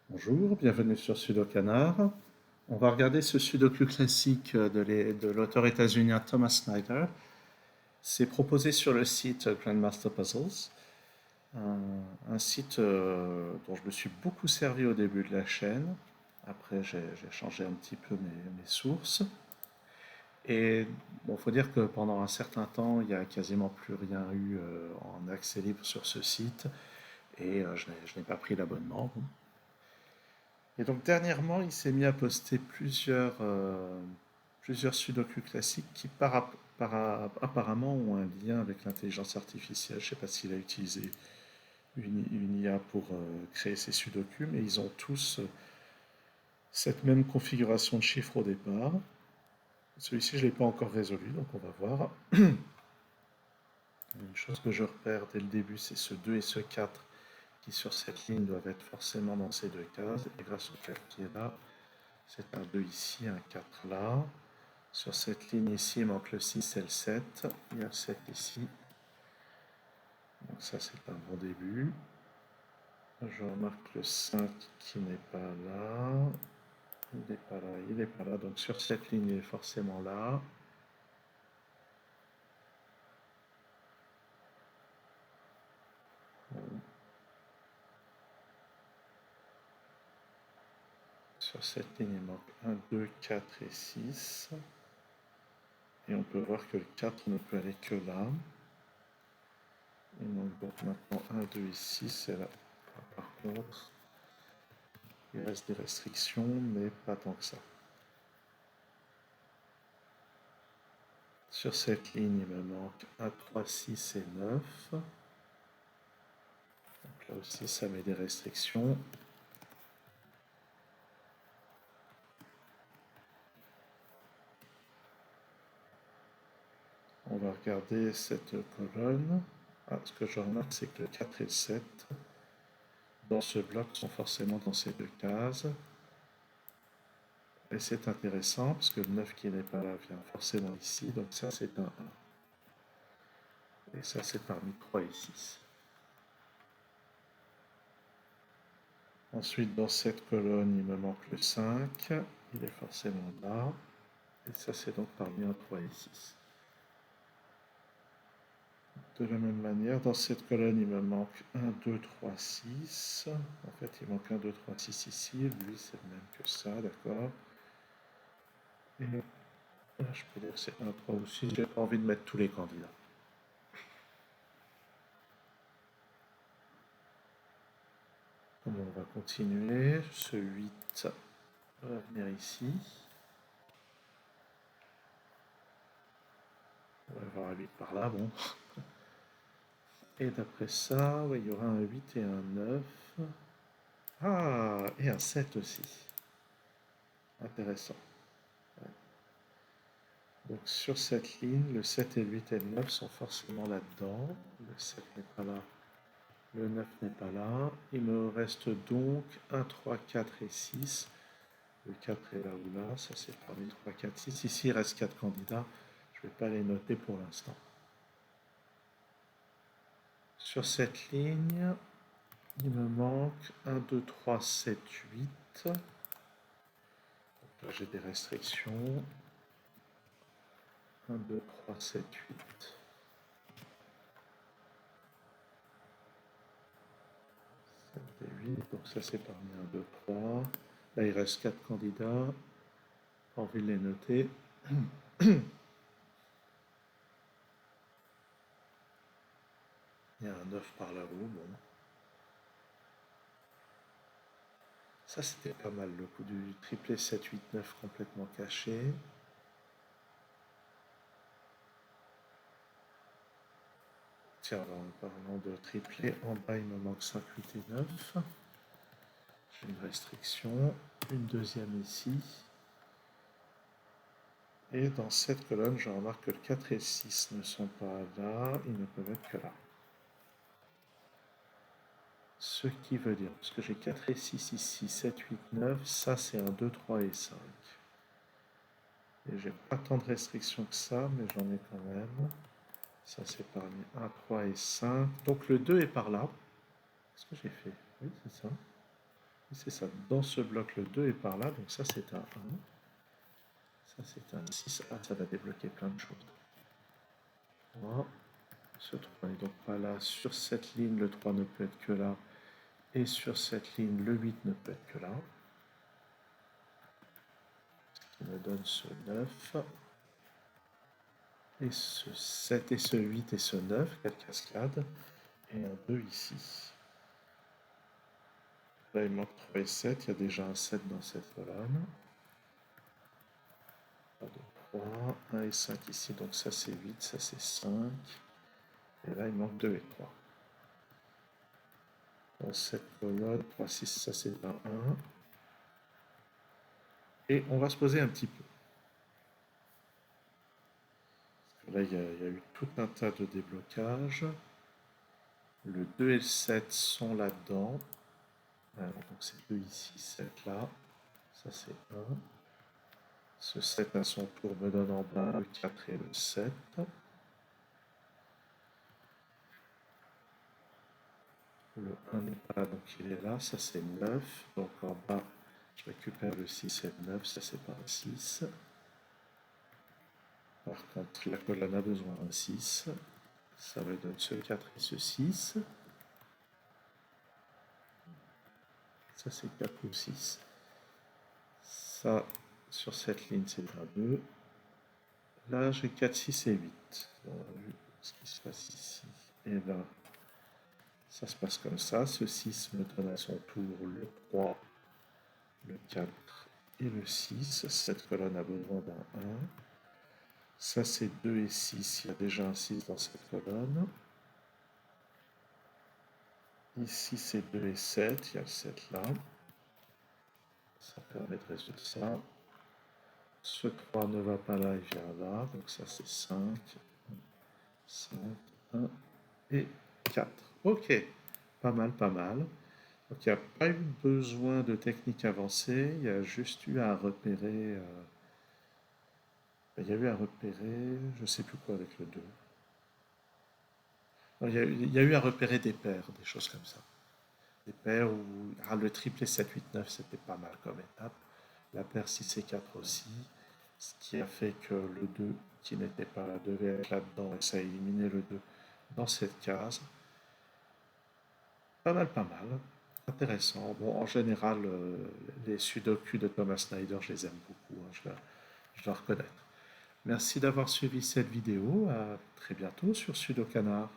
Bonjour, bienvenue sur Sudokanar. On va regarder ce sudoku classique de l'auteur états-unien Thomas Snyder. C'est proposé sur le site Grandmaster Puzzles, un site dont je me suis beaucoup servi au début de la chaîne. Après, j'ai changé un petit peu mes sources. Et bon, faut dire que pendant un certain temps, il n'y a quasiment plus rien eu en accès libre sur ce site. Et je n'ai pas pris l'abonnement. Et donc dernièrement, il s'est mis à poster plusieurs sudoku classiques qui apparemment ont un lien avec l'intelligence artificielle. Je ne sais pas s'il a utilisé une IA pour créer ces sudoku, mais ils ont tous cette même configuration de chiffres au départ. Celui-ci, je ne l'ai pas encore résolu, donc on va voir. Une chose que je repère dès le début, c'est ce 2 et ce 4 qui sur cette ligne doivent être forcément dans ces deux cases. Et grâce au 4 qui est là, c'est un 2 ici, un 4 là. Sur cette ligne ici, il manque le 6 et le 7. Il y a le 7 ici. Donc ça, c'est un bon début. Je remarque le 5 qui n'est pas là. Il n'est pas là, il n'est pas là. Donc sur cette ligne, il est forcément là. Sur cette ligne, il manque 1, 2, 4 et 6. Et on peut voir que le 4 ne peut aller que là. Il manque donc maintenant 1, 2 et 6. Et là, par contre, il reste des restrictions, mais pas tant que ça. Sur cette ligne, il me manque 1, 3, 6 et 9. Donc là aussi, ça met des restrictions. On va regarder cette colonne. Ah, ce que je remarque, c'est que le 4 et le 7, dans ce bloc, sont forcément dans ces deux cases. Et c'est intéressant, parce que le 9 qui n'est pas là vient forcément ici. Donc ça, c'est un 1. Et ça, c'est parmi 3 et 6. Ensuite, dans cette colonne, il me manque le 5. Il est forcément là. Et ça, c'est donc parmi 1, 3 et 6. De la même manière, dans cette colonne, il me manque 1, 2, 3, 6. En fait, il manque 1, 2, 3, 6 ici. Lui, c'est le même que ça, d'accord. Et là, je peux dire que c'est 1, 3 aussi. J'ai pas envie de mettre tous les candidats. Donc, on va continuer. Ce 8 va venir ici. On va avoir un 8 par là, bon. Et d'après ça, ouais, il y aura un 8 et un 9. Ah, et un 7 aussi. Intéressant. Donc sur cette ligne, le 7 et le 8 et le 9 sont forcément là-dedans. Le 7 n'est pas là, le 9 n'est pas là. Il me reste donc 1, 3, 4 et 6. Le 4 est là ou là, ça c'est parmi 3, 4, 6. Ici il reste 4 candidats, je ne vais pas les noter pour l'instant. Sur cette ligne, il me manque 1, 2, 3, 7, 8. Donc là j'ai des restrictions. 1, 2, 3, 7, 8. 7 et 8, donc ça c'est parmi 1, 2, 3. Là il reste 4 candidats. Pas envie de les noter. Il y a un 9 par là-haut, bon. Ça c'était pas mal, le coup du triplé 7, 8, 9 complètement caché. Tiens, en parlant de triplé, en bas il me manque 5, 8 et 9. J'ai une restriction. Une deuxième ici. Et dans cette colonne, je remarque que le 4 et le 6 ne sont pas là, ils ne peuvent être que là. Ce qui veut dire, parce que j'ai 4 et 6 ici, 7, 8, 9, ça c'est un 2, 3 et 5. Et j'ai pas tant de restrictions que ça, mais j'en ai quand même. Ça c'est parmi 1, 3 et 5. Donc le 2 est par là. Qu'est-ce que j'ai fait? Oui, c'est ça. C'est ça, dans ce bloc, le 2 est par là, donc ça c'est un 1. Ça c'est un 6. Ah, ça va débloquer plein de choses. 3. Ce 3 n'est donc pas là. Sur cette ligne, le 3 ne peut être que là. Et sur cette ligne, le 8 ne peut être que là. Ce qui me donne ce 9. Et ce 7 et ce 8 et ce 9. Quelle cascade. Et un 2 ici. Là, il manque 3 et 7. Il y a déjà un 7 dans cette colonne. 1, 2, 3. 1 et 5 ici. Donc ça, c'est 8. Ça, c'est 5. Et là, il manque 2 et 3. Dans cette colonne, 3, 6, ça, c'est un 1. Et on va se poser un petit peu. Là, il y a eu tout un tas de déblocages. Le 2 et le 7 sont là-dedans. Donc c'est 2 ici, 7 là. Ça c'est 1. Ce 7 à son tour me donne en bas le 4 et le 7. Le 1 n'est pas là, donc il est là. Ça c'est 9. Donc en bas, je récupère le 6 et le 9. Ça c'est pas un 6. Par contre, la colonne a besoin d'un 6. Ça me donne ce 4 et ce 6. Ça c'est 4 ou 6. Ça, sur cette ligne, c'est un 2. Là, j'ai 4, 6 et 8. On a vu ce qui se passe ici. Et là, ça se passe comme ça. Ce 6 me donne à son tour le 3, le 4 et le 6. Cette colonne a besoin d'un 1. Ça, c'est 2 et 6. Il y a déjà un 6 dans cette colonne. Ici, c'est 2 et 7. Il y a le 7 là. Ça permet de résoudre ça. Ce 3 ne va pas là, il vient là. Donc ça, c'est 5. 5, 1 et 4. Ok, pas mal, pas mal. Donc il n'y a pas eu besoin de technique avancée, il y a juste eu à repérer. Il y a eu à repérer, je sais plus quoi avec le 2. Non, il y a eu à repérer des paires, des choses comme ça. Des paires où le triplé 7, 8, 9, c'était pas mal comme étape. La paire 6 et 4 aussi. Ce qui a fait que le 2, qui n'était pas là, devait être là-dedans et ça a éliminé le 2 dans cette case. Pas mal, pas mal. Intéressant. Bon, en général, les sudoku de Thomas Snyder, je les aime beaucoup, hein, je dois reconnaître. Merci d'avoir suivi cette vidéo. À très bientôt sur Sudokanar.